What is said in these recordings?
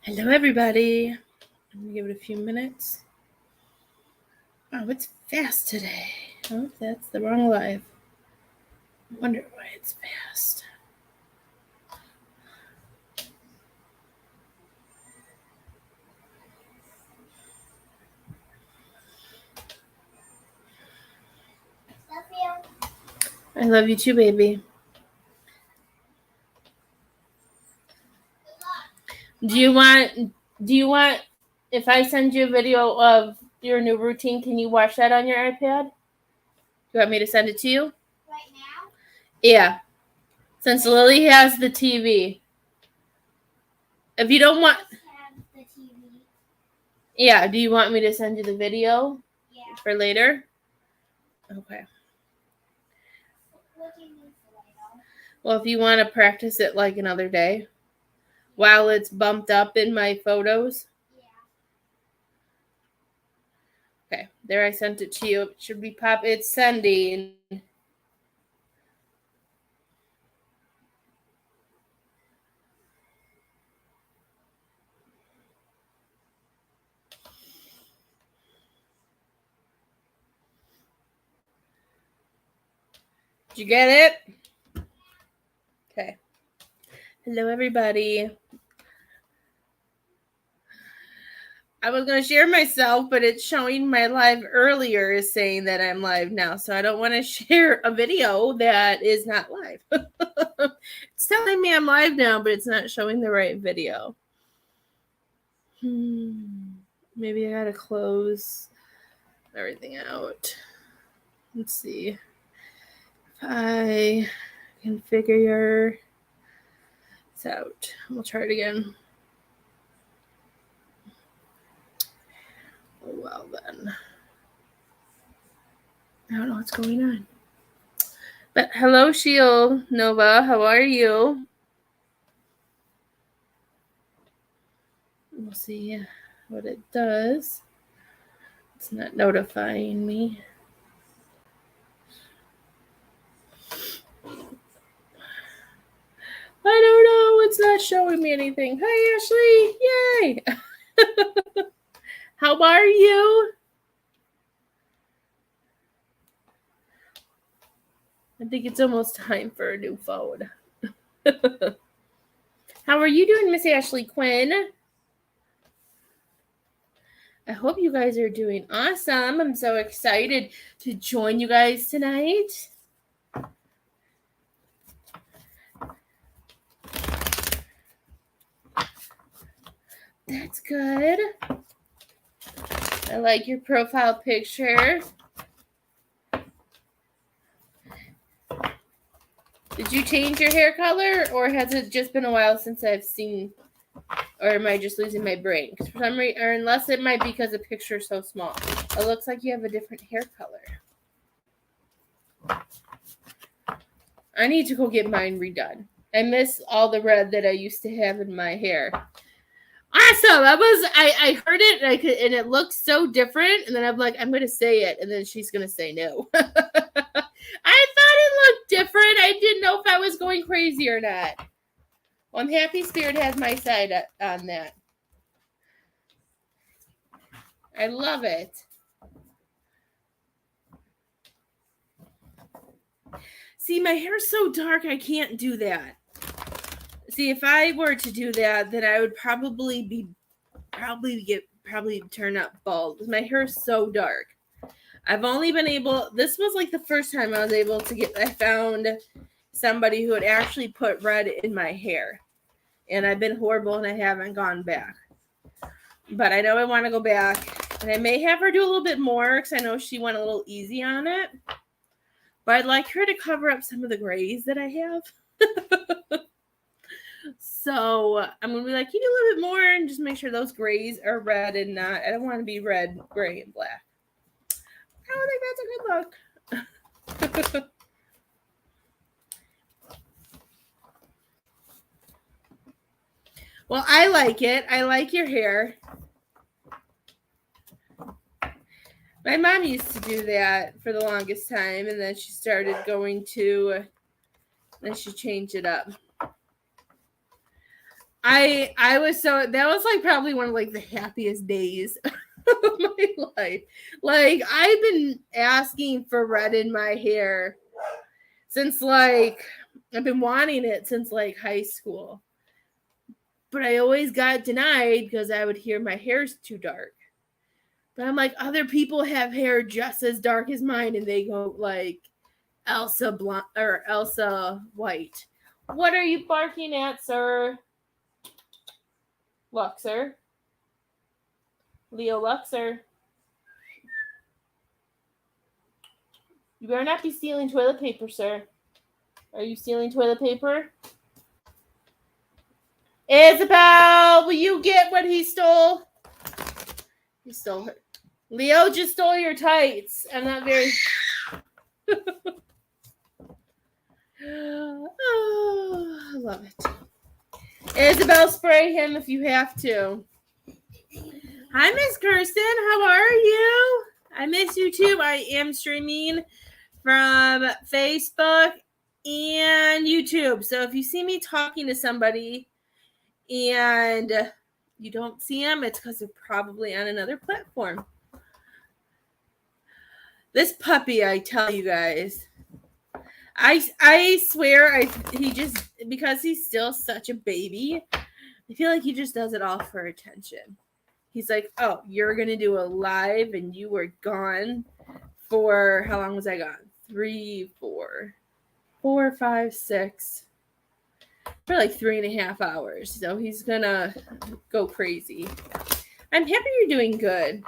Hello, everybody. I'm going to give it a few minutes. Oh, it's fast today. Oh, that's the wrong live. I wonder why it's fast. Love you. I love you too, baby. Do you want, if I send you a video of your new routine, can you watch that on your iPad? Do you want me to send it to you? Right now? Yeah. Since Lily has the TV. If you don't want... Have the TV. Yeah, do you want me to send you the video? Yeah. For later? Okay. What do you mean for later? Well, if you want to practice it like another day, while it's bumped up in my photos. Yeah. Okay, there I sent it to you. It should be it's sending. Did you get it? Okay. Hello, everybody. I was going to share myself, but it's showing my live earlier is saying that I'm live now. So I don't want to share a video that is not live. It's telling me I'm live now, but it's not showing the right video. Maybe I got to close everything out. Let's see. If I configure this out. We'll try it again. Oh, well then. I don't know what's going on. But hello, Shield Nova. How are you? We'll see what it does. It's not notifying me. I don't know. It's not showing me anything. Hi, Ashley. Yay. How are you? I think it's almost time for a new phone. How are you doing, Miss Ashley Quinn? I hope you guys are doing awesome. I'm so excited to join you guys tonight. That's good. I like your profile picture. Did you change your hair color, or has it just been a while since I've seen, or am I just losing my brain? Because for some reason, or unless it might be because the picture is so small. It looks like you have a different hair color. I need to go get mine redone. I miss all the red that I used to have in my hair. Awesome! I heard it and it looks so different, and then I'm like, I'm gonna say it, and then she's gonna say no. I thought it looked different. I didn't know if I was going crazy or not. Well, I'm happy Spirit has my side on that. I love it. See, my hair's so dark, I can't do that. See, if I were to do that, then I would probably turn up bald. My hair is so dark. I've only been able, this was like the first time I was able to I found somebody who had actually put red in my hair. And I've been horrible and I haven't gone back. But I know I want to go back. And I may have her do a little bit more because I know she went a little easy on it. But I'd like her to cover up some of the grays that I have. So I'm going to be like, you do a little bit more and just make sure those grays are red and not, I don't want to be red, gray, and black. I don't think that's a good look. Well, I like it. I like your hair. My mom used to do that for the longest time, and then she started going to, then she changed it up. I was so that was like probably one of like the happiest days of my life. Like I've been asking for red in my hair since like I've been wanting it since like high school. But I always got denied because I would hear my hair's too dark. But I'm like, other people have hair just as dark as mine, and they go like Elsa blonde or Elsa white. What are you barking at, sir? Luxor. Leo Luxor. You better not be stealing toilet paper, sir. Are you stealing toilet paper? Isabel, will you get what he stole? He stole her. Leo just stole your tights. I'm not very. Oh, I love it. Isabel, spray him if you have to. Hi, Miss Kirsten. How are you? I miss you too. I am streaming from Facebook and YouTube. So if you see me talking to somebody and you don't see them, it's because they're probably on another platform. This puppy, I tell you guys, I swear he just, because he's still such a baby, I feel like he just does it all for attention. He's like, oh, you're going to do a live and you were gone for, how long was I gone? 3, 4, 5, 6, for like 3.5 hours. So he's going to go crazy. I'm happy you're doing good.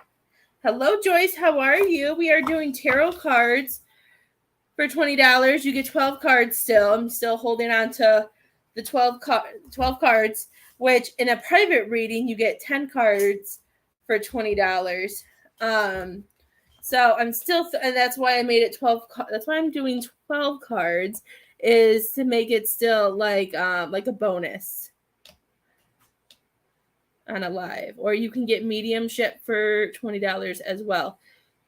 Hello, Joyce. How are you? We are doing tarot cards for $20. You get 12 cards still. I'm still holding on to the 12 cards, which in a private reading, you get 10 cards for $20. So I'm still, and that's why I made it 12. That's why I'm doing 12 cards, is to make it still like a bonus on a live. Or you can get mediumship for $20 as well.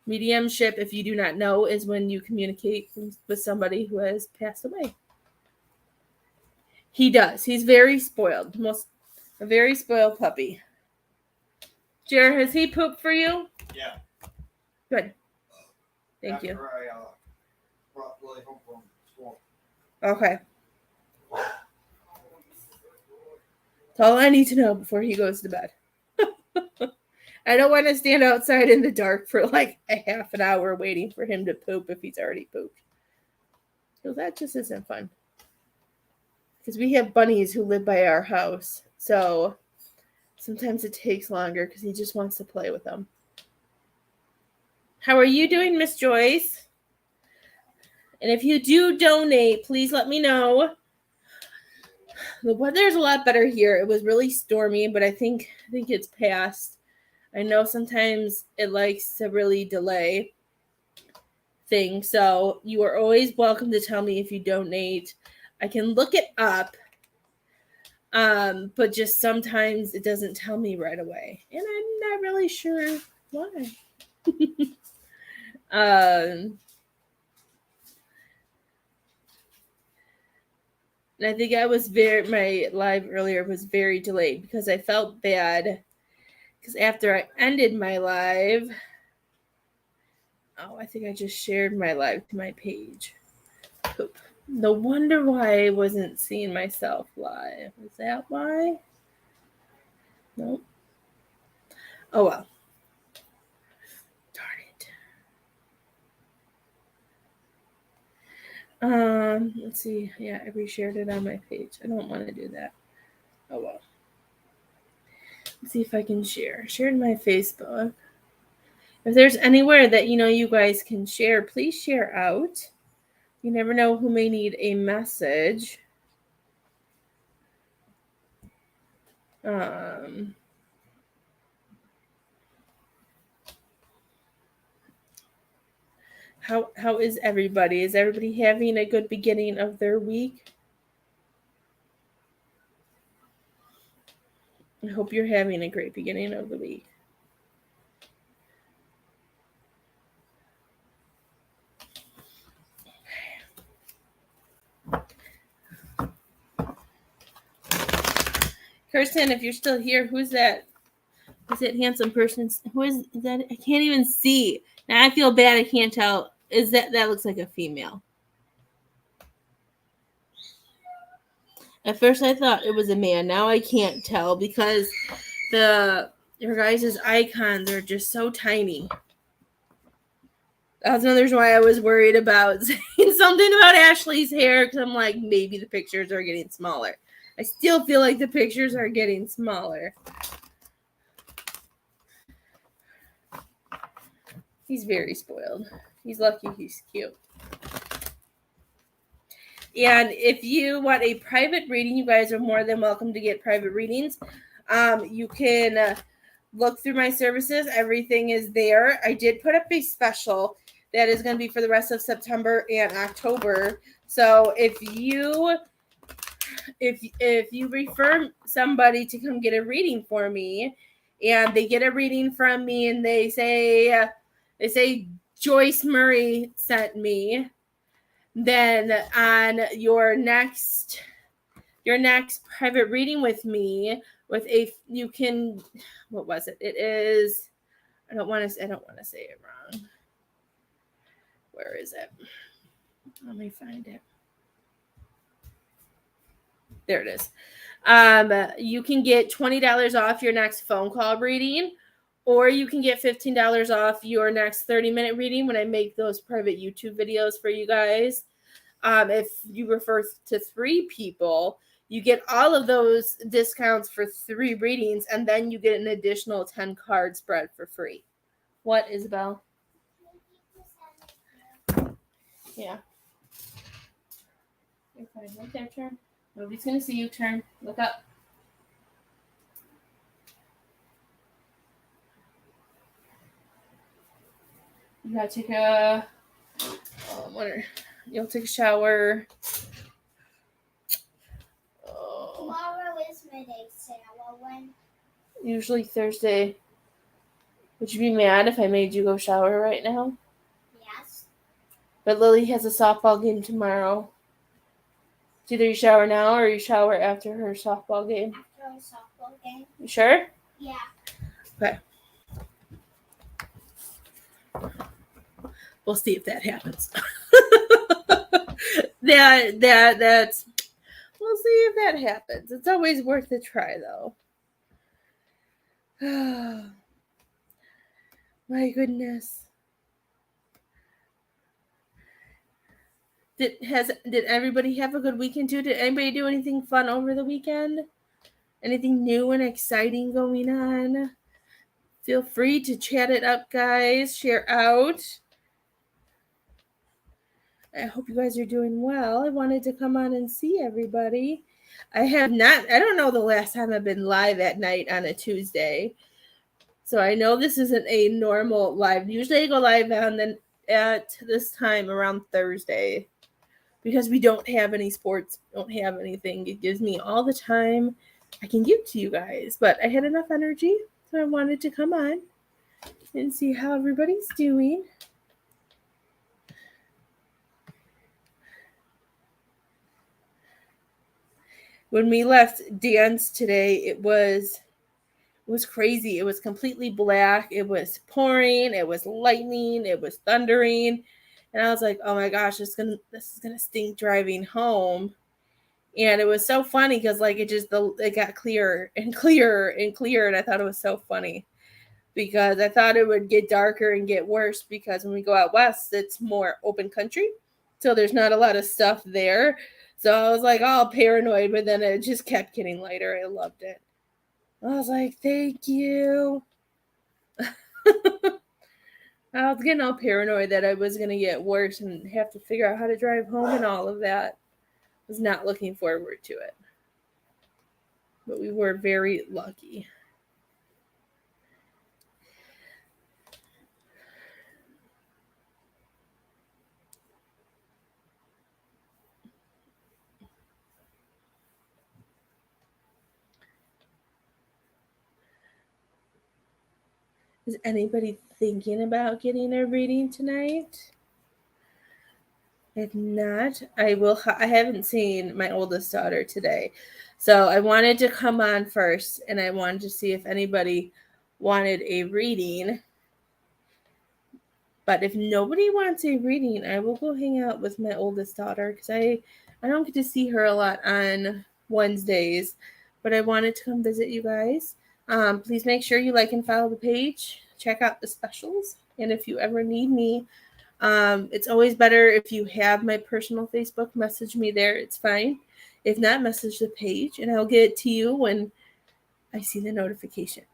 Mediumship, if you do not know, is when you communicate with somebody who has passed away. He does. He's very spoiled. A very spoiled puppy. Jer, has he pooped for you? Yeah. Good. Thank you. I brought Willie home from school. Okay. That's all I need to know before he goes to bed. I don't want to stand outside in the dark for like a half an hour waiting for him to poop if he's already pooped. So that just isn't fun. Because we have bunnies who live by our house. So sometimes it takes longer because he just wants to play with them. How are you doing, Miss Joyce? And if you do donate, please let me know. The weather's a lot better here. It was really stormy, but I think it's past. I know sometimes it likes to really delay things. So you are always welcome to tell me if you donate. I can look it up. But just sometimes it doesn't tell me right away. And I'm not really sure why. And I think my live earlier was very delayed because I felt bad. Because after I ended my live, I think I just shared my live to my page. Poop. No wonder why I wasn't seeing myself live. Is that why? Nope. Oh well. Darn it. Let's see. Yeah, I reshared it on my page. I don't want to do that. Oh well. Let's see if I can share. Shared my Facebook. If there's anywhere that you guys can share, please share out. You never know who may need a message. How is everybody? Is everybody having a good beginning of their week? I hope you're having a great beginning of the week. Kirsten, if you're still here, who's that? Who's that handsome person? Who is that? I can't even see. Now I feel bad. I can't tell. Is that looks like a female? At first I thought it was a man. Now I can't tell because your guys' icons are just so tiny. That's another reason why I was worried about saying something about Ashley's hair, because I'm like, maybe the pictures are getting smaller. I still feel like the pictures are getting smaller. He's very spoiled. He's lucky he's cute. And if you want a private reading, you guys are more than welcome to get private readings. You can look through my services. Everything is there. I did put up a special that is going to be for the rest of September and October. So if you refer somebody to come get a reading for me, and they get a reading from me, and they say Joyce Murray sent me, then on your next private reading with me, you can, what was it? It is, I don't want to say it wrong. Where is it? Let me find it. There it is. You can get $20 off your next phone call reading, or you can get $15 off your next 30-minute reading when I make those private YouTube videos for you guys. If you refer to 3 people, you get all of those discounts for 3 readings, and then you get an additional 10 card spread for free. What, Isabel? Yeah. You're fine. Right there, turn. Nobody's going to see you. Turn. Look up. You got to take you'll take a shower. Tomorrow is midday sale. When? Usually Thursday. Would you be mad if I made you go shower right now? Yes. But Lily has a softball game tomorrow. It's either you shower now or you shower after her softball game. After a softball game? You sure? Yeah. Okay. We'll see if that happens. That's we'll see if that happens. It's always worth a try, though. My goodness. Did everybody have a good weekend too? Did anybody do anything fun over the weekend? Anything new and exciting going on? Feel free to chat it up, guys. Share out. I hope you guys are doing well. I wanted to come on and see everybody. I don't know the last time I've been live at night on a Tuesday. So I know this isn't a normal live. Usually I go live at this time around Thursday, because we don't have any sports, don't have anything. It gives me all the time I can give to you guys. But I had enough energy, so I wanted to come on and see how everybody's doing. When we left dance today, it was crazy. It was completely black. It was pouring. It was lightning. It was thundering. And I was like, oh my gosh, this is gonna stink driving home. And it was so funny because like it got clearer and clearer and clearer. And I thought it was so funny because I thought it would get darker and get worse, because when we go out west, it's more open country. So there's not a lot of stuff there. So I was like all paranoid, but then it just kept getting lighter. I loved it. I was like, thank you. I was getting all paranoid that I was going to get worse and have to figure out how to drive home and all of that. I was not looking forward to it. But we were very lucky. Is anybody thinking about getting a reading tonight? If not, I will. I haven't seen my oldest daughter today. So I wanted to come on first, and I wanted to see if anybody wanted a reading. But if nobody wants a reading, I will go hang out with my oldest daughter because I don't get to see her a lot on Wednesdays. But I wanted to come visit you guys. Please make sure you like and follow the page. Check out the specials. And if you ever need me, it's always better if you have my personal Facebook. Message me there. It's fine. If not, message the page, and I'll get it to you when I see the notification.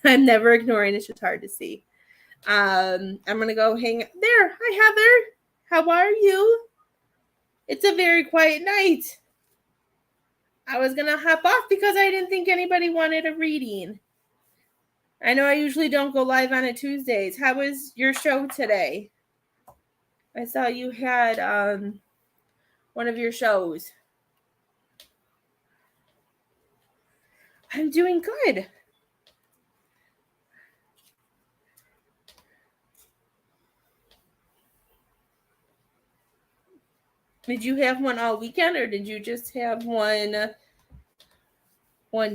I'm never ignoring. It's just hard to see. I'm gonna go hang there. Hi, Heather. How are you? It's a very quiet night. I was gonna hop off because I didn't think anybody wanted a reading. I know I usually don't go live on a Tuesdays. How was your show today? I saw you had one of your shows. I'm doing good. Did you have one all weekend, or did you just have one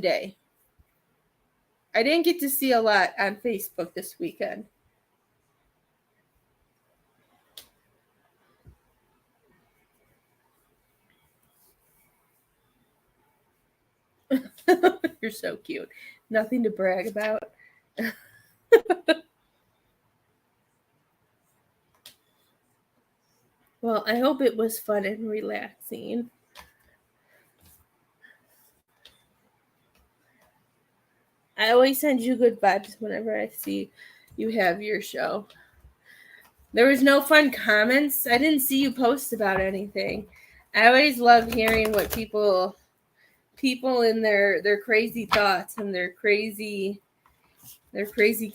day? I didn't get to see a lot on Facebook this weekend. You're so cute. Nothing to brag about. Well, I hope it was fun and relaxing. I always send you good vibes whenever I see you have your show. There was no fun comments. I didn't see you post about anything. I always love hearing what people in their crazy thoughts and their crazy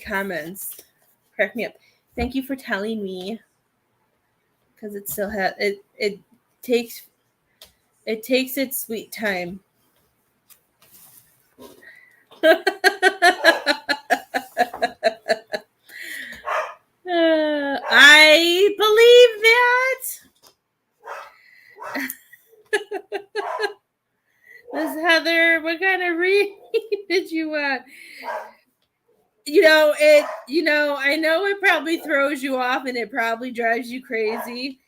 comments. Crack me up. Thank you for telling me, because it still has it takes its sweet time. I believe that. Miss Heather, what kind of reading did you want? I know it probably throws you off and it probably drives you crazy,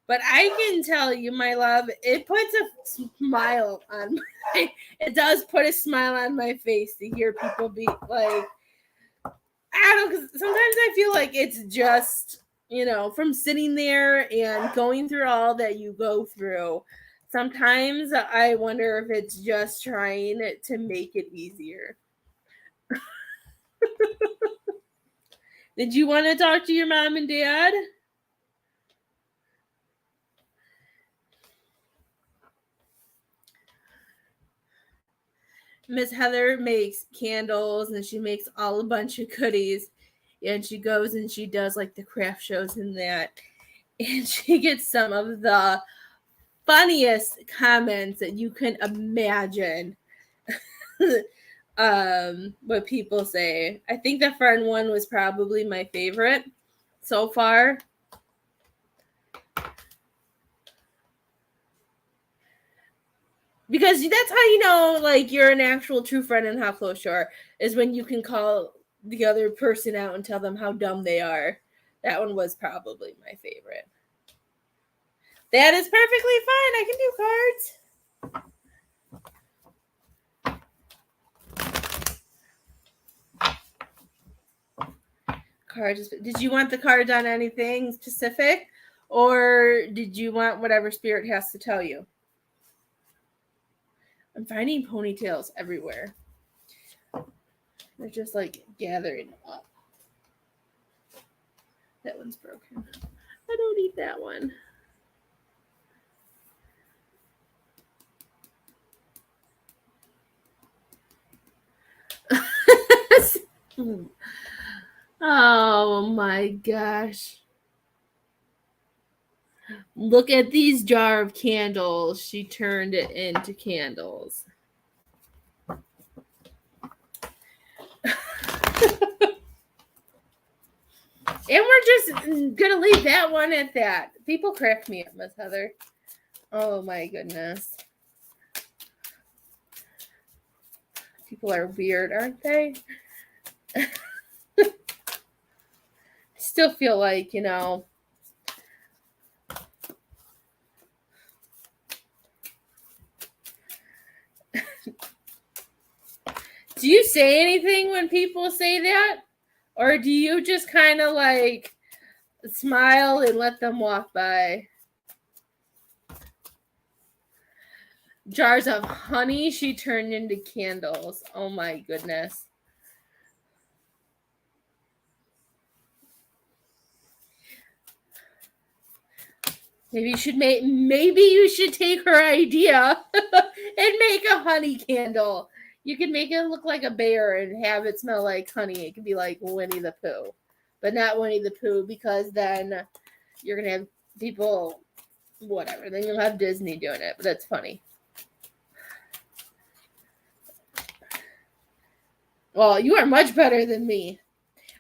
but I can tell you, my love, it puts a smile on it does put a smile on my face to hear people be like, I don't know, because sometimes I feel like it's just, from sitting there and going through all that you go through. Sometimes I wonder if it's just trying to make it easier. Did you want to talk to your mom and dad? Miss Heather makes candles and she makes a bunch of goodies, and she goes and she does like the craft shows and that, and she gets some of the funniest comments that you can imagine. What people say. I think the fern one was probably my favorite so far. Because that's how you know, like, you're an actual true friend and how close you are, is when you can call the other person out and tell them how dumb they are. That one was probably my favorite. That is perfectly fine. I can do cards. Did you want the cards on anything specific, or did you want whatever spirit has to tell you? I'm finding ponytails everywhere. They're just like gathering up. That one's broken. I don't need that one. Oh my gosh. Look at these jar of candles. She turned it into candles. And we're just gonna leave that one at that. People crack me up, Miss Heather. Oh my goodness. People are weird, aren't they? I still feel like, you know, do you say anything when people say that? Or do you just kind of like smile and let them walk by? Jars of honey she turned into candles. Oh my goodness. Maybe you should take her idea and make a honey candle. You can make it look like a bear and have it smell like honey. It could be like Winnie the Pooh. But not Winnie the Pooh, because then you're gonna have people whatever. Then you'll have Disney doing it, but that's funny. Well, you are much better than me.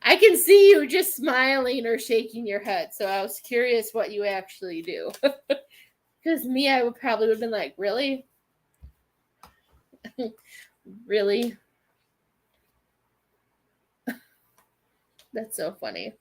I can see you just smiling or shaking your head. So I was curious what you actually do. Because me, I would have been like, really? Really? That's so funny.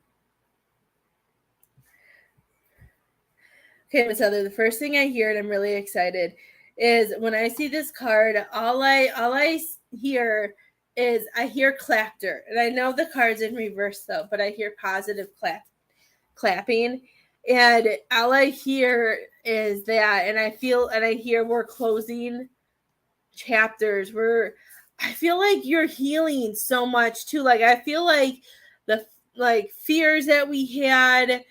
Okay, Miss Heather, the first thing I hear, and I'm really excited, is when I see this card, all I hear is I hear clapter. And I know the card's in reverse though, but I hear positive clapping. And all I hear is that, and I hear we're closing chapters. I feel like you're healing so much too. Like I feel like the fears that we had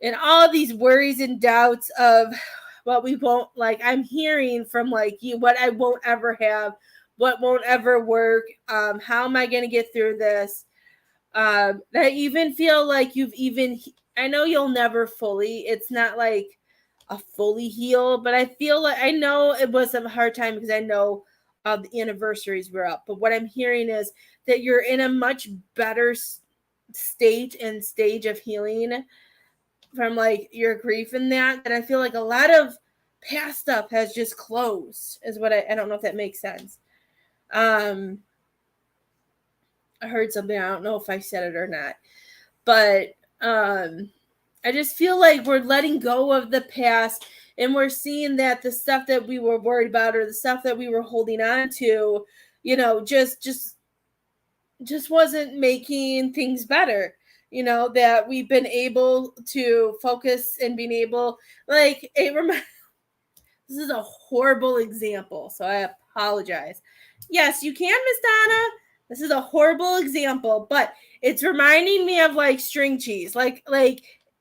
and all of these worries and doubts of what we won't, like I'm hearing from like you, what I won't ever have, what won't ever work, how am I going to get through this? I even feel like I know you'll never fully, it's not like a fully heal, but I feel like, I know it was a hard time because I know the anniversaries were up, but what I'm hearing is that you're in a much better state and stage of healing from like your grief and that I feel like a lot of past stuff has just closed is what I don't know if that makes sense. I heard something, I don't know if I said it or not, but I just feel like we're letting go of the past and we're seeing that the stuff that we were worried about or the stuff that we were holding on to, you know, just wasn't making things better. You know, that we've been able to focus and being able, like, this is a horrible example, so I apologize. Yes, you can, Miss Donna. This is a horrible example, but it's reminding me of like string cheese. Like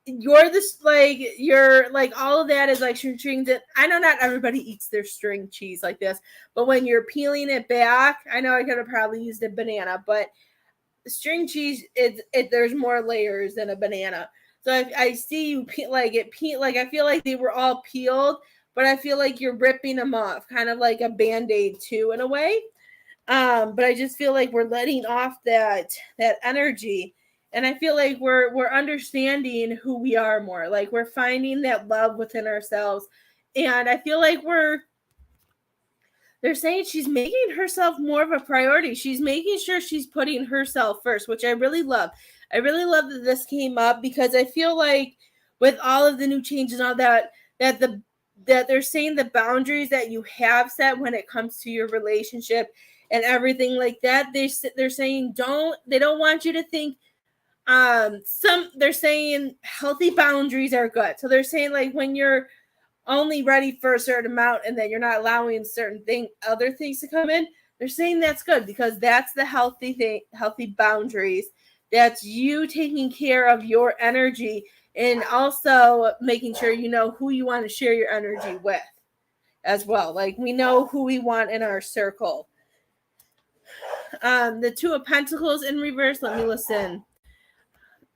you're this, like you're like all of that is like string that I know not everybody eats their string cheese like this, but when you're peeling it back, I know I could have probably used a banana, but string cheese, there's more layers than a banana. So I see you like I feel like they were all peeled, but I feel like you're ripping them off, kind of like a Band-Aid too, in a way. But I just feel like we're letting off that energy, and I feel like we're understanding who we are more. Like we're finding that love within ourselves, and I feel like they're saying she's making herself more of a priority. She's making sure she's putting herself first, which I really love. I really love that this came up because I feel like with all of the new changes and all that they're saying the boundaries that you have set when it comes to your relationship and everything like that. They're saying they don't want you to think they're saying healthy boundaries are good. So they're saying like when you're only ready for a certain amount and then you're not allowing other things to come in, they're saying that's good because that's the healthy boundaries. That's you taking care of your energy and also making sure you know who you want to share your energy with as well. Like we know who we want in our circle. The Two of Pentacles in reverse. Let me listen.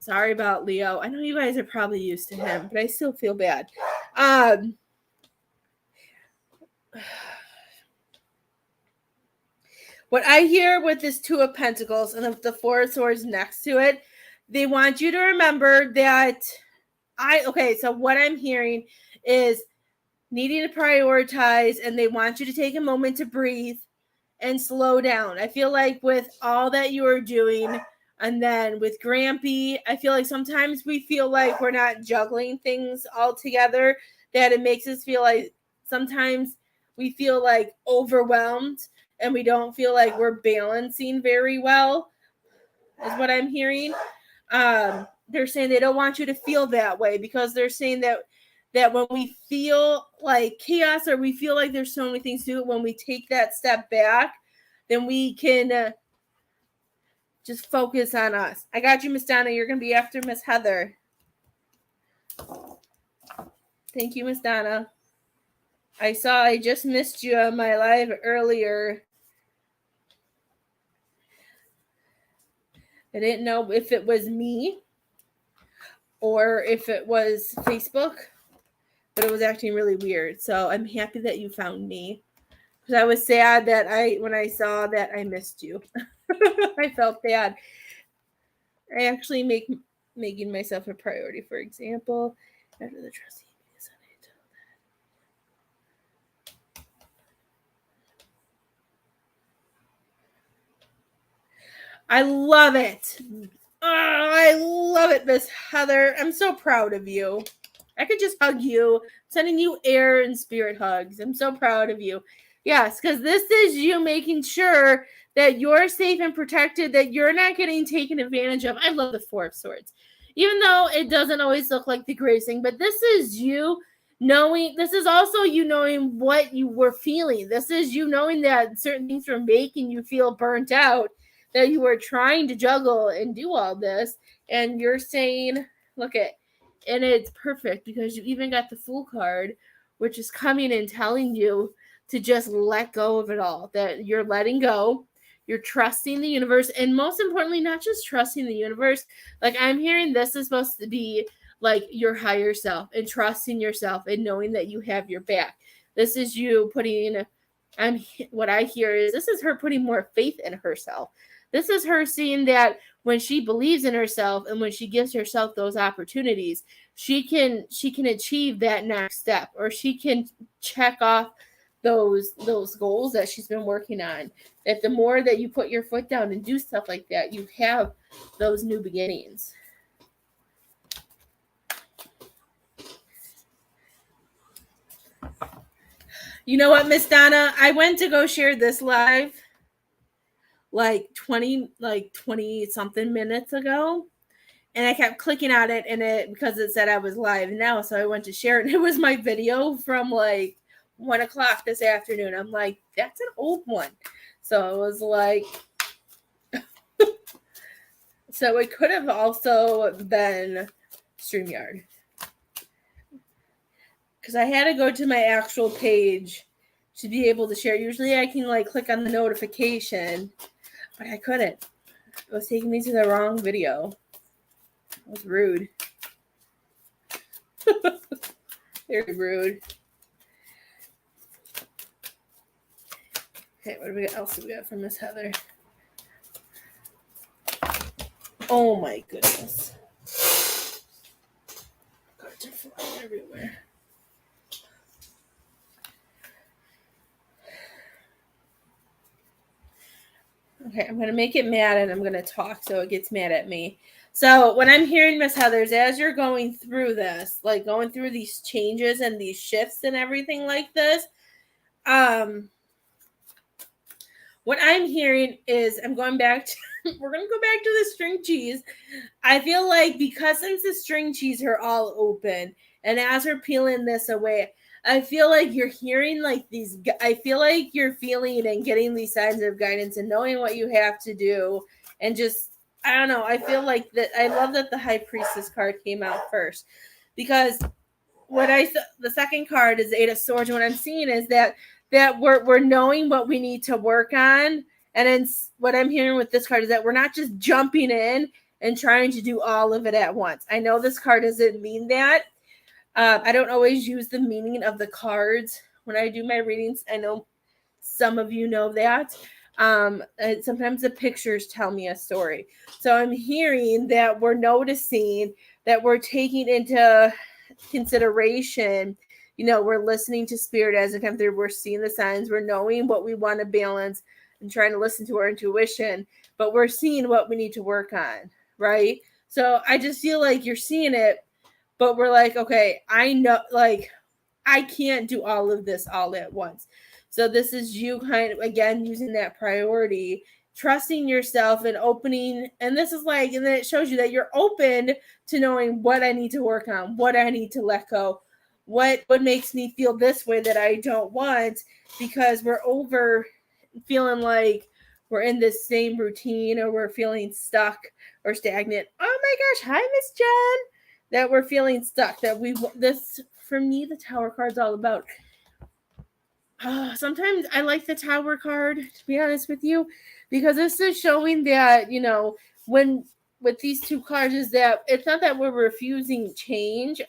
Sorry about Leo. I know you guys are probably used to him, but I still feel bad. What I hear with this Two of Pentacles and the Four of Swords next to it, they want you to remember that so what I'm hearing is needing to prioritize, and they want you to take a moment to breathe and slow down. I feel like with all that you are doing, and then with Grampy, I feel like sometimes we feel like we're not juggling things all together, that it makes us feel like sometimes we feel like overwhelmed and we don't feel like we're balancing very well, is what I'm hearing. They're saying they don't want you to feel that way, because they're saying that when we feel like chaos, or we feel like there's so many things to do, when we take that step back, then we can just focus on us. I got you, Miss Donna. You're going to be after Miss Heather. Thank you, Miss Donna. I just missed you on my live earlier. I didn't know if it was me or if it was Facebook, but it was acting really weird. So I'm happy that you found me, because I was sad that when I saw that I missed you. I felt bad. I actually making myself a priority, for example, after the trustee. I love it. Oh, I love it, Miss Heather. I'm so proud of you. I could just hug you, sending you air and spirit hugs. I'm so proud of you. Yes, because this is you making sure that you're safe and protected, that you're not getting taken advantage of. I love the Four of Swords. Even though it doesn't always look like the greatest thing, but this is you knowing, this is also you knowing what you were feeling. This is you knowing that certain things were making you feel burnt out, that you were trying to juggle and do all this, and you're saying, look at, and it's perfect because you even got the Fool card, which is coming and telling you to just let go of it all, that you're letting go, you're trusting the universe, and most importantly, not just trusting the universe. Like, I'm hearing this is supposed to be like your higher self, and trusting yourself and knowing that you have your back. This is you putting, what I hear is this is her putting more faith in herself. This is her seeing that when she believes in herself and when she gives herself those opportunities, she can achieve that next step, or she can check off those goals that she's been working on. That the more that you put your foot down and do stuff like that, you have those new beginnings. You know what, Miss Donna? I went to go share this live like 20 something minutes ago, and I kept clicking on it, and it, because it said I was live now, so I went to share it, and it was my video from like 1:00 this afternoon. I'm like, that's an old one. So it was like so it could have also been StreamYard, because I had to go to my actual page to be able to share. Usually I can like click on the notification, but I couldn't. It was taking me to the wrong video. It was rude. Very rude. Okay, what else do we got from Miss Heather? Oh my goodness. Cards are flying everywhere. Okay, I'm going to make it mad, and I'm going to talk so it gets mad at me. So what I'm hearing, Miss Heathers, as you're going through this, like going through these changes and these shifts and everything like this, what I'm hearing is I'm going back to, we're going to go back to the string cheese. I feel like because since the string cheese are all open, and as we're peeling this away, I feel like you're hearing like these, I feel like you're feeling and getting these signs of guidance and knowing what you have to do. And just, I don't know, I feel like that. I love that the High Priestess card came out first, because what the second card is the Eight of Swords. And what I'm seeing is that we're knowing what we need to work on. And then what I'm hearing with this card is that we're not just jumping in and trying to do all of it at once. I know this card doesn't mean that. I don't always use the meaning of the cards when I do my readings. I know some of you know that. And sometimes the pictures tell me a story. So I'm hearing that we're noticing that we're taking into consideration, we're listening to spirit as it comes through. We're seeing the signs. We're knowing what we want to balance and trying to listen to our intuition, but we're seeing what we need to work on, right? So I just feel like you're seeing it, but we're like, okay, I know, like, I can't do all of this all at once. So this is you kind of, again, using that priority, trusting yourself and opening. And this is like, and then it shows you that you're open to knowing what I need to work on, what I need to let go, what makes me feel this way that I don't want, because we're over feeling like we're in this same routine, or we're feeling stuck or stagnant. Oh my gosh. Hi, Miss Jen. That we're feeling stuck, that this, for me, the Tower card's all about. Sometimes I like the Tower card, to be honest with you, because this is showing that, when with these two cards, is that it's not that we're refusing change.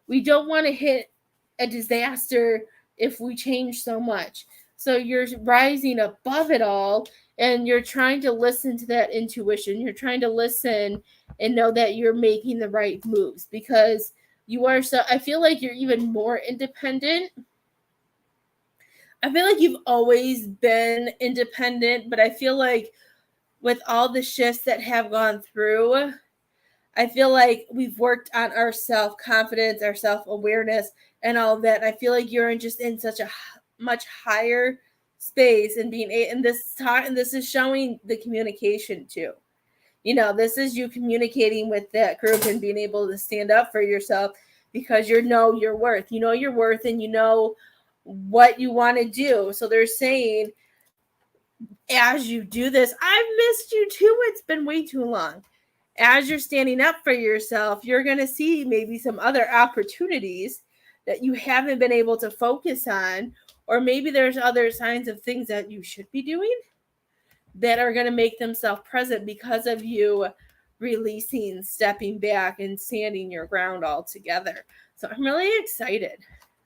We don't want to hit a disaster if we change so much. So you're rising above it all, and you're trying to listen to that intuition. You're trying to listen and know that you're making the right moves, because you are I feel like you're even more independent. I feel like you've always been independent, but I feel like with all the shifts that have gone through, I feel like we've worked on our self-confidence, our self-awareness, and all of that. I feel like you're just in such a much higher space, and this is showing the communication too. This is you communicating with that group and being able to stand up for yourself, because you know your worth. You know your worth, and you know what you want to do. So they're saying, as you do this, I've missed you too. It's been way too long. As you're standing up for yourself, you're going to see maybe some other opportunities that you haven't been able to focus on, or maybe there's other signs of things that you should be doing that are going to make themselves present because of you releasing, stepping back, and standing your ground all together. So I'm really excited.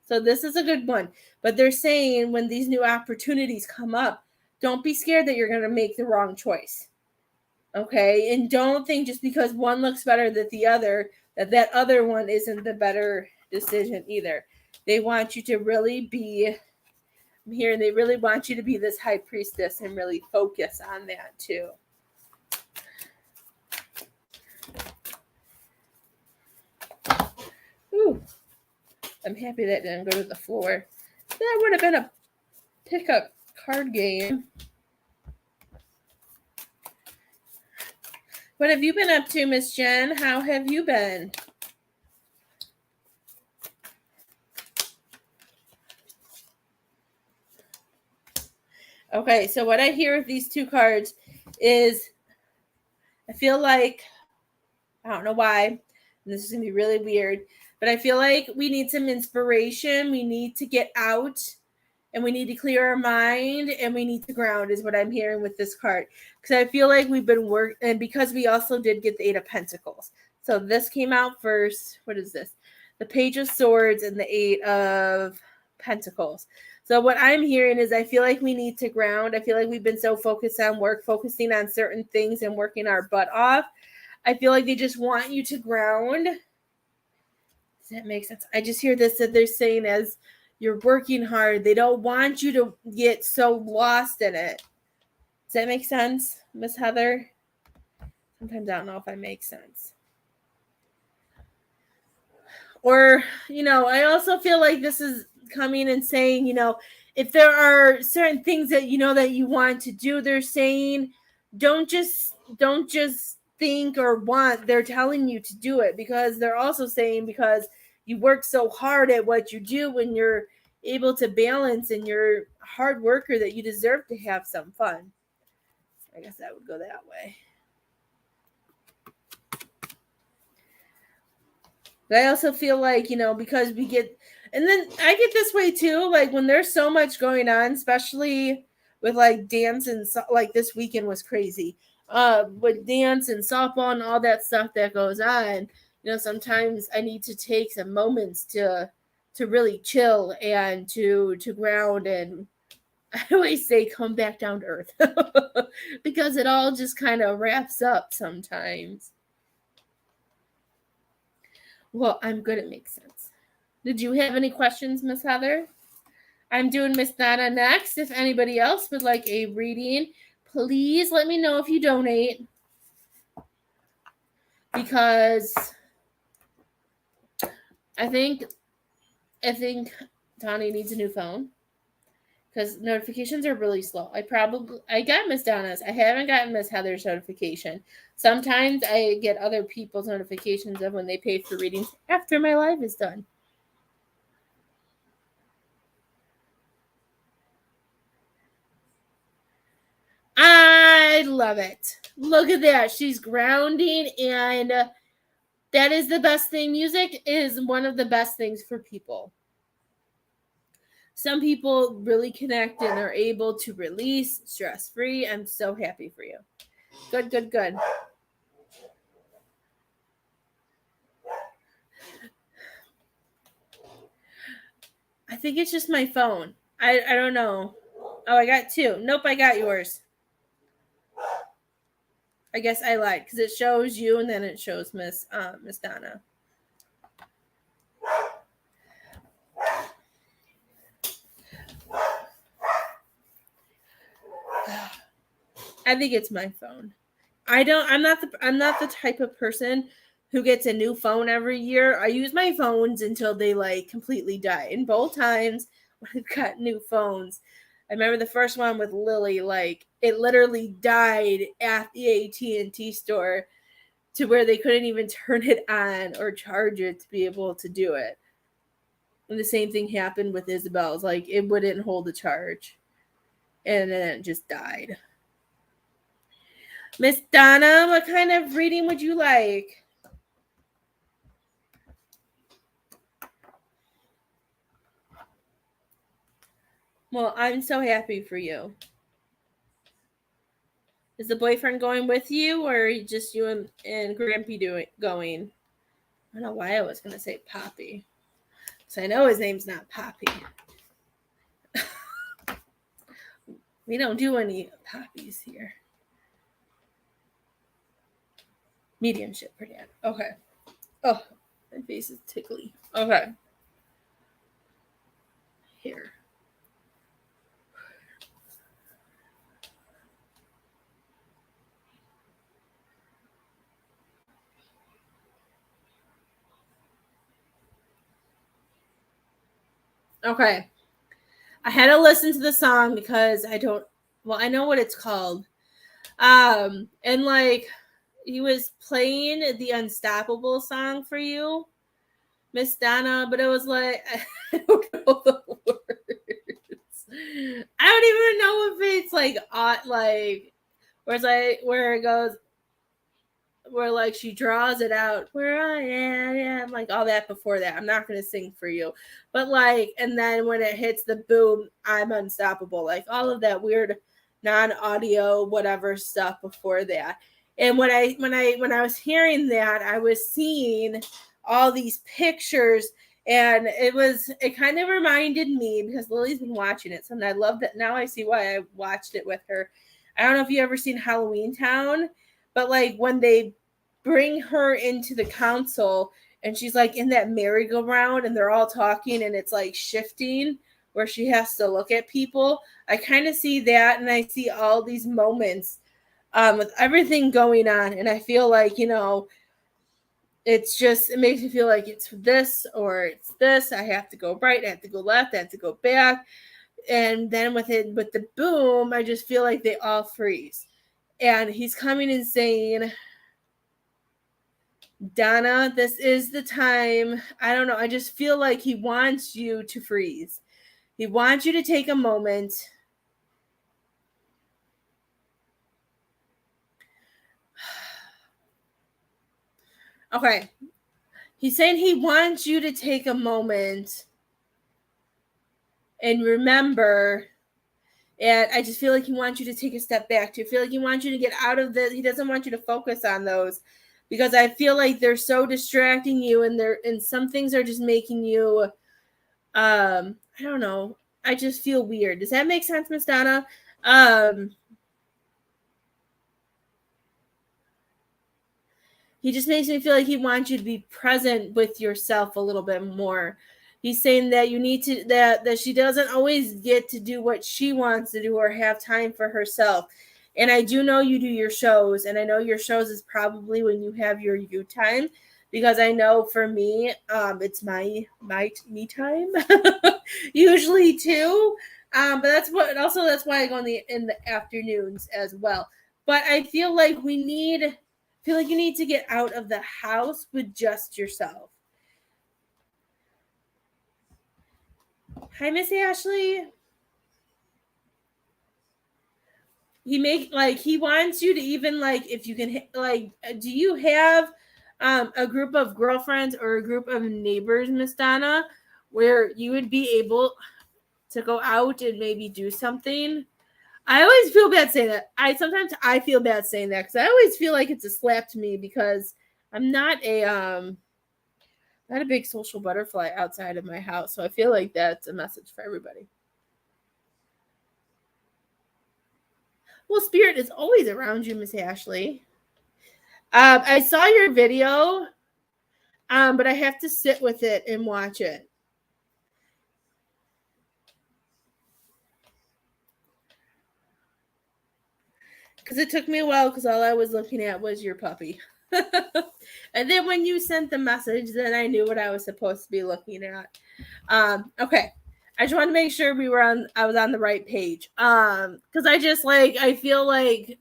So this is a good one. But they're saying when these new opportunities come up, don't be scared that you're going to make the wrong choice. Okay? And don't think just because one looks better than the other, that other one isn't the better decision either. They want you to really be here, and they really want you to be this high priestess and really focus on that too. Ooh, I'm happy that didn't go to the floor. That would have been a pickup card game. What have you been up to, Miss Jen? How have you been? Okay, so what I hear with these two cards is, I feel like, I don't know why, and this is going to be really weird, but I feel like we need some inspiration. We need to get out, and we need to clear our mind, and we need to ground, is what I'm hearing with this card. Because I feel like we've been working, and because we also did get the Eight of Pentacles. So this came out first. What is this? The Page of Swords and the Eight of Pentacles. So what I'm hearing is, I feel like we need to ground. I feel like we've been so focused on work, focusing on certain things and working our butt off. I feel like they just want you to ground. Does that make sense? I just hear this, that they're saying as you're working hard, they don't want you to get so lost in it. Does that make sense, Miss Heather? Sometimes I don't know if I make sense. Or, I also feel like this is coming and saying, if there are certain things that that you want to do, they're saying don't just think or want. They're telling you to do it, because they're also saying, because you work so hard at what you do, when you're able to balance and you're a hard worker, that you deserve to have some fun. I guess that would go that way. But I also feel like, because we get, and then I get this way too, like when there's so much going on, especially with like dance and like this weekend was crazy. With dance and softball and all that stuff that goes on, sometimes I need to take some moments to really chill and to ground and I always say come back down to earth because it all just kind of wraps up sometimes. Well, I'm good at makes sense. Did you have any questions, Miss Heather? I'm doing Miss Nana next. If anybody else would like a reading, please let me know if you donate. Because I think Donnie needs a new phone. Because notifications are really slow. I got Miss Donna's. I haven't gotten Miss Heather's notification. Sometimes I get other people's notifications of when they pay for readings after my live is done. I love it. Look at that. She's grounding, and that is the best thing. Music is one of the best things for people. Some people really connect and are able to release stress-free. I'm so happy for you. Good, good, good. I think it's just my phone. I don't know. Oh, I got two. Nope, I got yours. I guess I lied because it shows you and then it shows Miss Donna. I think it's my phone. I'm not the type of person who gets a new phone every year. I use my phones until they like completely die. And both times when I've got new phones, I remember the first one with Lily, like it literally died at the AT&T store to where they couldn't even turn it on or charge it to be able to do it. And the same thing happened with Isabel's. Like it wouldn't hold the charge. And then it just died. Miss Donna, what kind of reading would you like? Well, I'm so happy for you. Is the boyfriend going with you, or just you and Grampy going? I don't know why I was going to say Poppy. Because I know his name's not Poppy. We don't do any Poppies here. Mediumship for Dad. Okay. Oh, my face is tickly. Okay. Here. Okay. I had to listen to the song because I know what it's called. And like he was playing the Unstoppable song for you, Miss Donna, but it was like I don't know the words. I don't even know if it's like where it goes where like she draws it out where I am, like all that before that. I'm not gonna sing for you, but like, and then when it hits the boom, I'm unstoppable, like all of that weird non-audio whatever stuff before that. And when I was hearing that, I was seeing all these pictures, and it kind of reminded me because Lily's been watching it, so I love that. Now I see why I watched it with her. I don't know if you ever seen Halloween Town, but like when they bring her into the council and she's like in that merry-go-round and they're all talking and it's like shifting where she has to look at people. I kind of see that, and I see all these moments with everything going on, and I feel like, it makes me feel like it's this or it's this. I have to go right, I have to go left, I have to go back. And then with the boom, I just feel like they all freeze. And he's coming and saying, Donna, this is the time. I don't know. I just feel like he wants you to freeze. He wants you to take a moment. Okay. He's saying he wants you to take a moment and remember. And I just feel like he wants you to take a step back. I feel like he wants you to get out of this. He doesn't want you to focus on those because I feel like they're so distracting you, and some things are just making you, I don't know. just feel weird. Does that make sense, Miss Donna? He just makes me feel like he wants you to be present with yourself a little bit more. He's saying that you need to, that she doesn't always get to do what she wants to do or have time for herself. And I do know you do your shows, and I know your shows is probably when you have your you time, because I know for me, it's my me time usually too. But that's why I go in the afternoons as well. But I feel like you need to get out of the house with just yourself. Hi, Miss Ashley. He wants you to even, like, if you can, like, do you have a group of girlfriends or a group of neighbors, Miss Donna, where you would be able to go out and maybe do something? I always feel bad saying that. I feel bad saying that because I always feel like it's a slap to me because I'm not a big social butterfly outside of my house. So I feel like that's a message for everybody. Well, spirit is always around you, Miss Ashley. I saw your video, but I have to sit with it and watch it. Because it took me a while because all I was looking at was your puppy. And then when you sent the message, then I knew what I was supposed to be looking at. Okay. I just wanted to make sure I was on the right page. Because I feel like,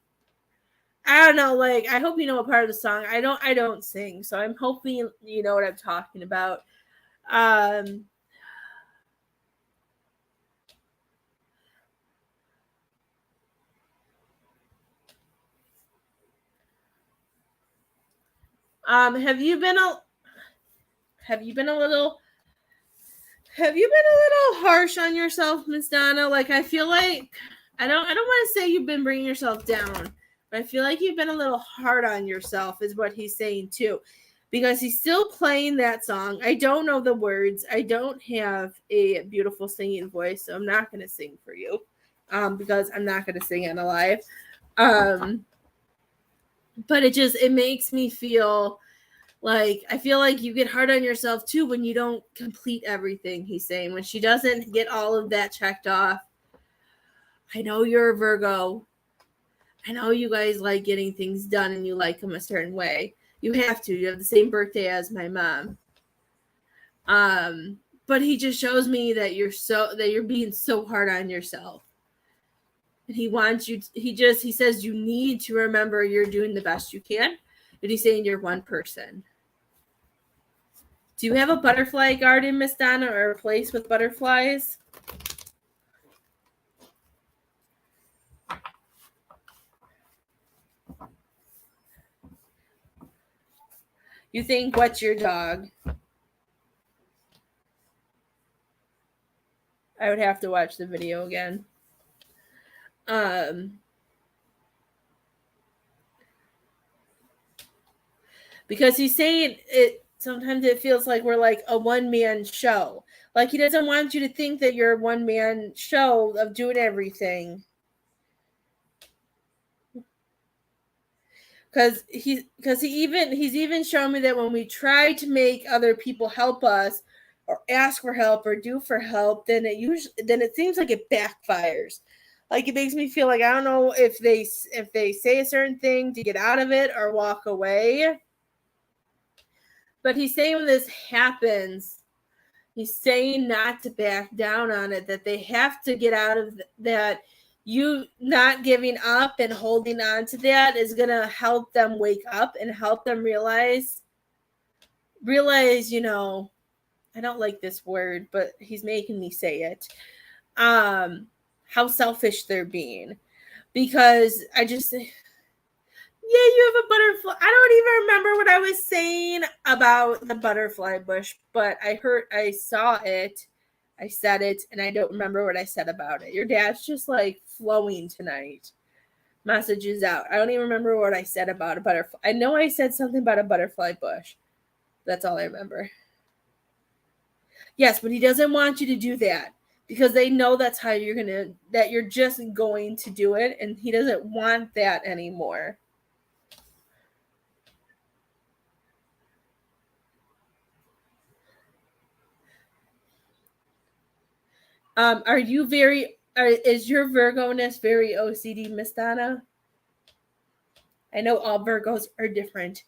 I don't know, like, I hope you know a part of the song. I don't sing, so I'm hoping you know what I'm talking about. Have you been a little harsh on yourself, Miss Donna? Like, I feel like I don't want to say you've been bringing yourself down, but I feel like you've been a little hard on yourself is what he's saying too, because he's still playing that song. I don't know the words. I don't have a beautiful singing voice, so I'm not going to sing for you, because I'm not going to sing on a live. But it makes me feel like, I feel like you get hard on yourself too when you don't complete everything, he's saying. When she doesn't get all of that checked off. I know you're a Virgo. I know you guys like getting things done and you like them a certain way. You have to. You have the same birthday as my mom. But he just shows me that you're being so hard on yourself. And he wants you, he says you need to remember you're doing the best you can. But he's saying you're one person. Do you have a butterfly garden, Miss Donna, or a place with butterflies? You think, what's your dog? I would have to watch the video again. Because he's saying it, sometimes it feels like we're like a one-man show. Like, he doesn't want you to think that you're a one-man show of doing everything. Because he's even shown me that when we try to make other people help us or ask for help or do for help, then it seems like it backfires. Like, it makes me feel like, I don't know if they say a certain thing to get out of it or walk away. But he's saying when this happens, he's saying not to back down on it, that they have to get out of that. You not giving up and holding on to that is going to help them wake up and help them realize, you know, I don't like this word, but he's making me say it, how selfish they're being. Because you have a butterfly. I don't even remember what I was saying about the butterfly bush, but I saw it, I said it, and I don't remember what I said about it. Your dad's just like flowing tonight. Messages out. I don't even remember what I said about a butterfly. I know I said something about a butterfly bush. That's all I remember. Yes, but he doesn't want you to do that. because they know that's how that you're just going to do it, and he doesn't want that anymore. Is your Virgo-ness very OCD, Miss Donna? I know all Virgos are different.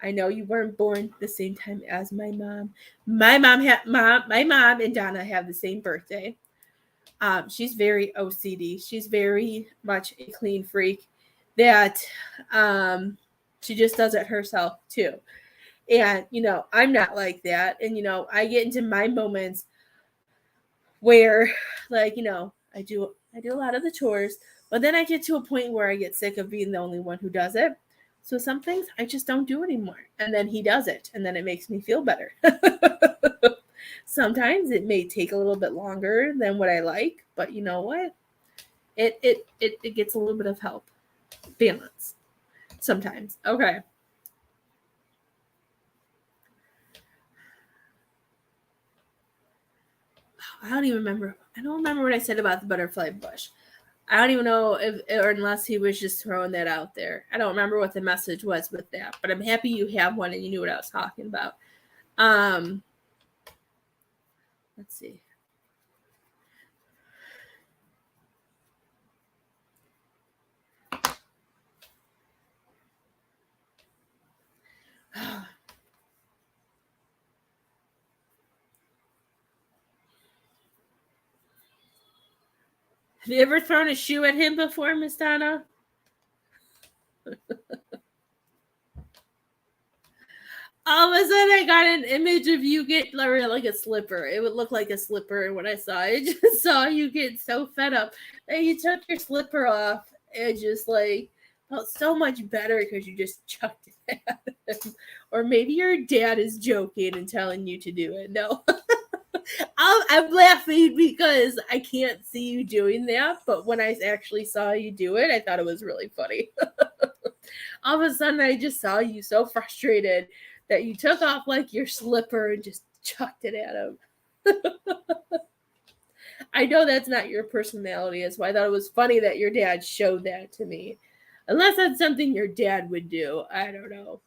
I know you weren't born the same time as my mom. My mom and Donna have the same birthday. She's very OCD. She's very much a clean freak that she just does it herself too. And I'm not like that. And I get into my moments where, like, I do a lot of the chores, but then I get to a point where I get sick of being the only one who does it. So some things I just don't do anymore. And then he does it, and then it makes me feel better. Sometimes it may take a little bit longer than what I like, but you know what? It gets a little bit of help. Balance. Sometimes. Okay. I don't remember what I said about the butterfly bush. I don't even know or unless he was just throwing that out there. I don't remember what the message was with that, but I'm happy you have one and you knew what I was talking about. Let's see. Have you ever thrown a shoe at him before, Miss Donna? All of a sudden, I got an image of you get like a slipper. It would look like a slipper when I saw it. I just saw you get so fed up that you took your slipper off and just like felt so much better because you just chucked it at him. Or maybe your dad is joking and telling you to do it. No. I'm laughing because I can't see you doing that, but when I actually saw you do it, I thought it was really funny. All of a sudden, I just saw you so frustrated that you took off like your slipper and just chucked it at him. I know that's not your personality. That's why I thought it was funny that your dad showed that to me. Unless that's something your dad would do. I don't know.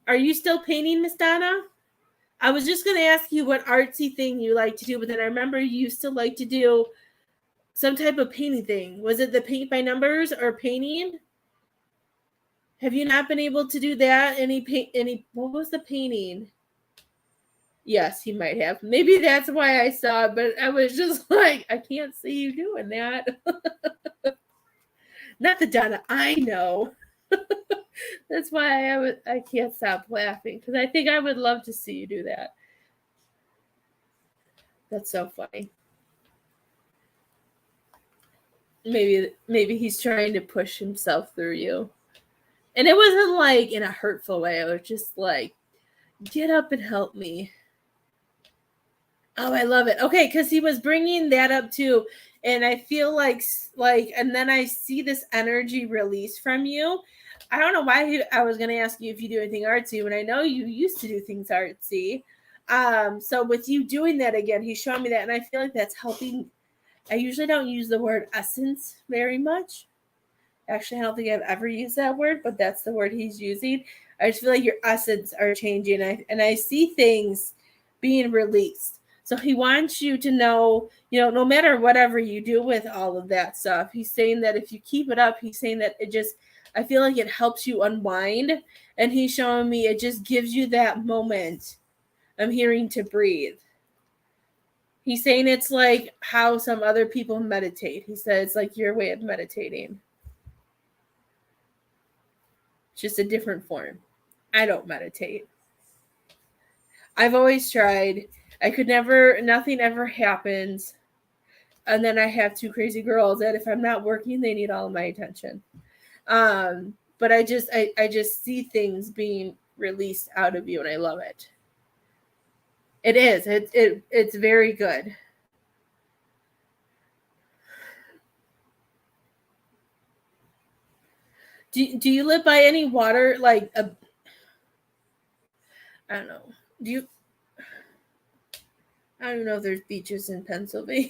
Are you still painting, Miss Donna? I was just going to ask you what artsy thing you like to do, but then I remember you used to like to do some type of painting thing. Was it the paint by numbers or painting? Have you not been able to do that? What was the painting? Yes, he might have. Maybe that's why I saw it, but I was just like, I can't see you doing that. Not the Donna I know. That's why I can't stop laughing because I think I would love to see you do that. That's so funny. Maybe he's trying to push himself through you. And it wasn't like in a hurtful way. It was just like, get up and help me. Oh, I love it. Okay, because he was bringing that up too. And I feel like, and then I see this energy release from you. I don't know why I was going to ask you if you do anything artsy when I know you used to do things artsy. So with you doing that again, he's showing me that. And I feel like that's helping. I usually don't use the word essence very much. Actually, I don't think I've ever used that word, but that's the word he's using. I just feel like your essence are changing. And I see things being released. So he wants you to know, no matter whatever you do with all of that stuff, he's saying that if you keep it up, he's saying that I feel like it helps you unwind. And he's showing me it just gives you that moment. I'm hearing to breathe. He's saying it's like how some other people meditate. He said it's like your way of meditating. Just a different form. I don't meditate. I've always tried. Nothing ever happens. And then I have two crazy girls that if I'm not working, they need all of my attention. But I just see things being released out of you and I love it. It is. It's very good. Do you live by any water, like a, I don't know. Do you, I don't even know if there's beaches in Pennsylvania.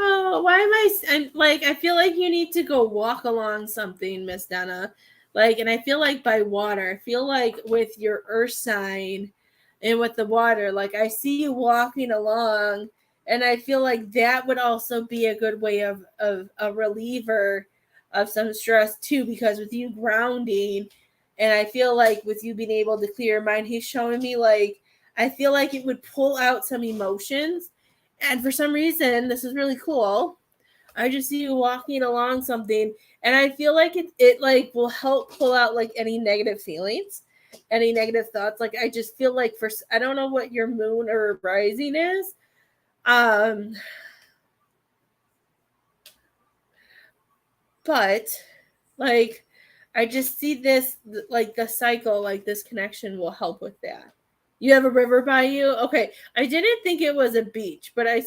Oh, why am I'm like, I feel like you need to go walk along something, Miss Donna. Like, and I feel like by water, I feel like with your earth sign and with the water, like I see you walking along, and I feel like that would also be a good way of a reliever of some stress too, because with you grounding, and I feel like with you being able to clear your mind, he's showing me like I feel like it would pull out some emotions. And for some reason, this is really cool. I just see you walking along something, and I feel like it like will help pull out like any negative feelings, any negative thoughts. Like I just feel like I don't know what your moon or rising is. But like I just see this like the cycle, like this connection will help with that. You have a river by you? Okay. I didn't think it was a beach, but I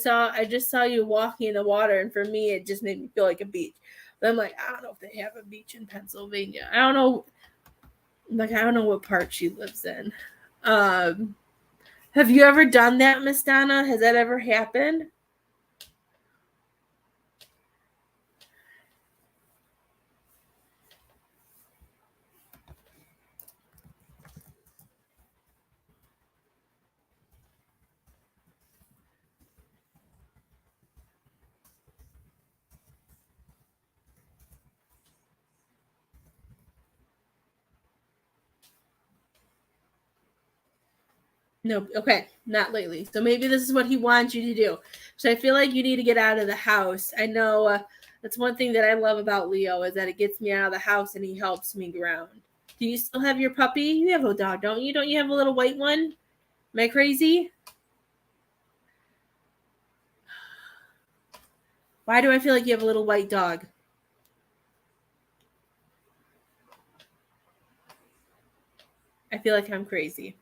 just saw you walking in the water, and for me it just made me feel like a beach. But I'm like, I don't know if they have a beach in Pennsylvania. I don't know. Like I don't know what part she lives in. Have you ever done that, Miss Donna? Has that ever happened? No, okay, not lately. So maybe this is what he wants you to do. So I feel like you need to get out of the house. I know that's one thing that I love about Leo is that it gets me out of the house and he helps me ground. Do you still have your puppy? You have a dog, don't you? Don't you have a little white one? Am I crazy? Why do I feel like you have a little white dog? I feel like I'm crazy.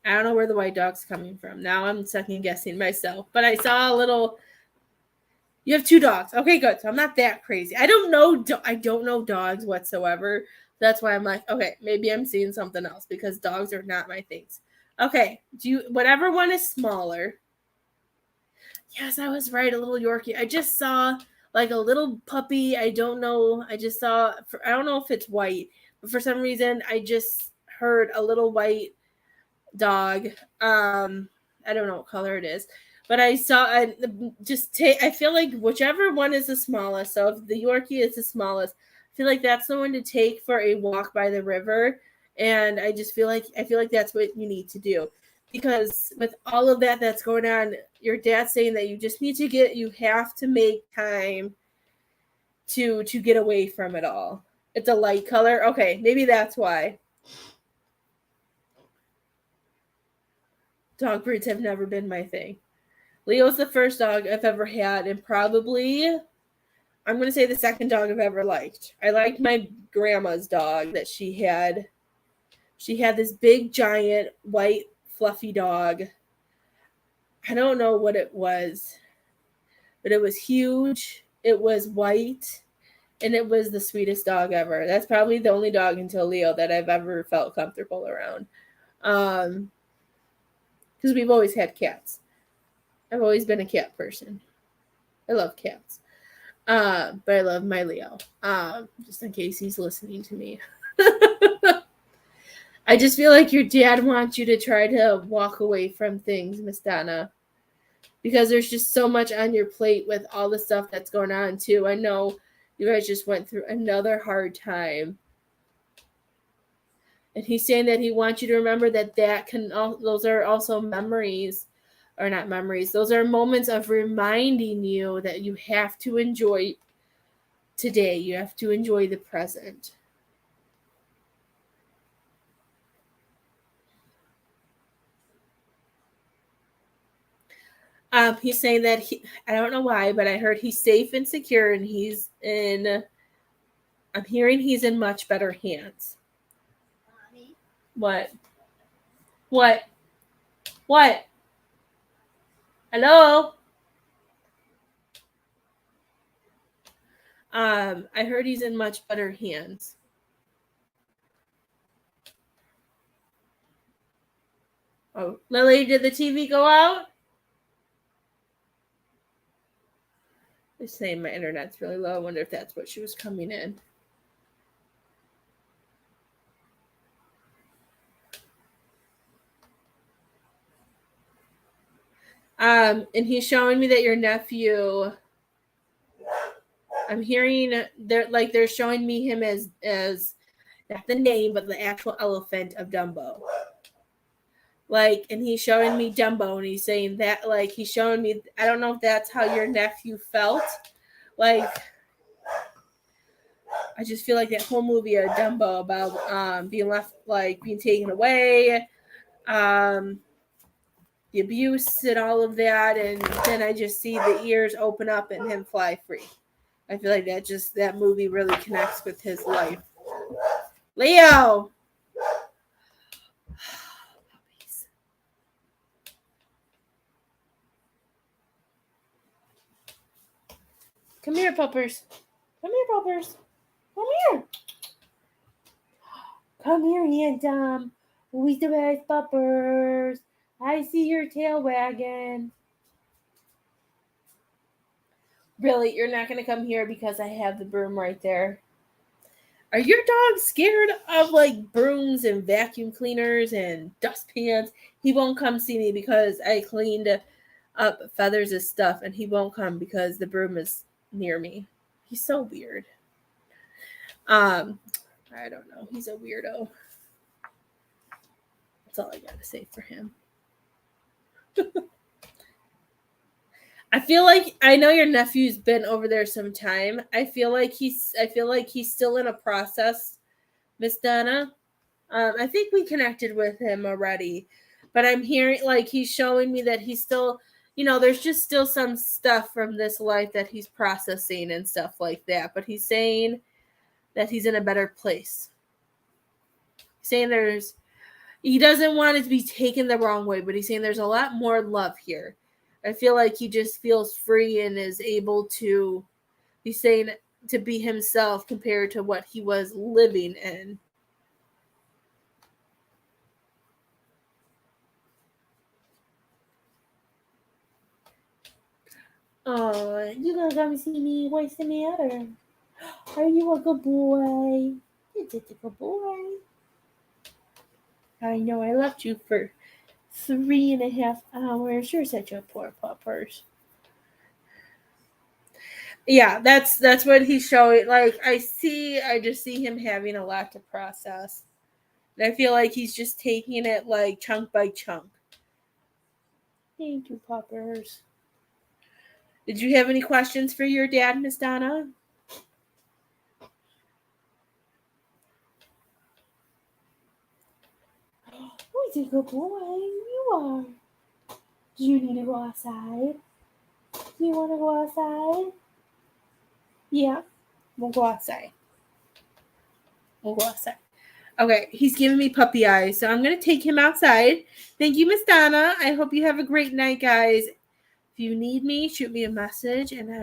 I don't know where the white dog's coming from. Now I'm second guessing myself. But I saw a little. You have two dogs. Okay, good. So I'm not that crazy. I don't know. I don't know dogs whatsoever. That's why I'm like, okay, maybe I'm seeing something else because dogs are not my things. Okay, whatever one is smaller. Yes, I was right. A little Yorkie. I just saw like a little puppy. I don't know. I just saw. I don't know if it's white, but for some reason, I just heard a little white dog. I don't know what color it is, but I saw. I feel like whichever one is the smallest. So if the Yorkie is the smallest, I feel like that's the one to take for a walk by the river. And I feel like that's what you need to do. Because with all of that that's going on, your dad's saying that you have to make time to get away from it all. It's a light color. Okay, maybe that's why. Dog breeds have never been my thing. Leo's the first dog I've ever had, and probably I'm going to say the second dog I've ever liked. I liked my grandma's dog that she had. She had this big, giant, white, fluffy dog. I don't know what it was, but it was huge. It was white, and it was the sweetest dog ever. That's probably the only dog until Leo that I've ever felt comfortable around. Because we've always had cats. I've always been a cat person. I love cats. But I love my Leo. Just in case he's listening to me. I just feel like your dad wants you to try to walk away from things, Miss Donna. Because there's just so much on your plate with all the stuff that's going on, too. I know you guys just went through another hard time. And he's saying that he wants you to remember that those are also memories, or not memories. Those are moments of reminding you that you have to enjoy today. You have to enjoy the present. He's saying that I don't know why, but I heard he's safe and secure, and I'm hearing he's in much better hands. Mommy. What? What? What? Hello? I heard he's in much better hands. Oh, Lily, did the TV go out? They're saying my internet's really low. I wonder if that's what she was coming in. And he's showing me that your nephew. I'm hearing they're showing me him as not the name, but the actual elephant of Dumbo. Like, and he's showing me Dumbo, and he's saying that, like, he's showing me. I don't know if that's how your nephew felt. Like, I just feel like that whole movie of Dumbo about being left, like, being taken away, the abuse and all of that, and then I just see the ears open up and him fly free. I feel like that movie really connects with his life. Leo! Come here, puppers. Come here, puppers. Come here. Come here, handsome. We the best puppers. I see your tail wagging. Really, you're not going to come here because I have the broom right there. Are your dogs scared of, like, brooms and vacuum cleaners and dustpans? He won't come see me because I cleaned up Feathers' stuff, and he won't come because the broom is near me. He's so weird. I don't know. He's a weirdo. That's all I got to say for him. I feel like I know your nephew's been over there some time. I feel like he's still in a process, Miss Donna. I think we connected with him already, but I'm hearing, like, he's showing me that he's still, there's just still some stuff from this life that he's processing and stuff like that. But he's saying that he's in a better place. He's saying he doesn't want it to be taken the wrong way, but he's saying there's a lot more love here. I feel like he just feels free and is able to, he's saying, to be himself compared to what he was living in. Oh, you gonna come see me? What's the matter? Are you a good boy? You're just a good boy. I know I left you for 3.5 hours. You're such a poor puppers. Yeah, that's what he's showing. Like, I just see him having a lot to process. And I feel like he's just taking it, like, chunk by chunk. Thank you, puppers. Did you have any questions for your dad, Miss Donna? Who's a good boy? You are. Do you need to go outside? Do you want to go outside? Yeah, we'll go outside. Okay, he's giving me puppy eyes, so I'm going to take him outside. Thank you, Miss Donna. I hope you have a great night, guys. If you need me, shoot me a message, and I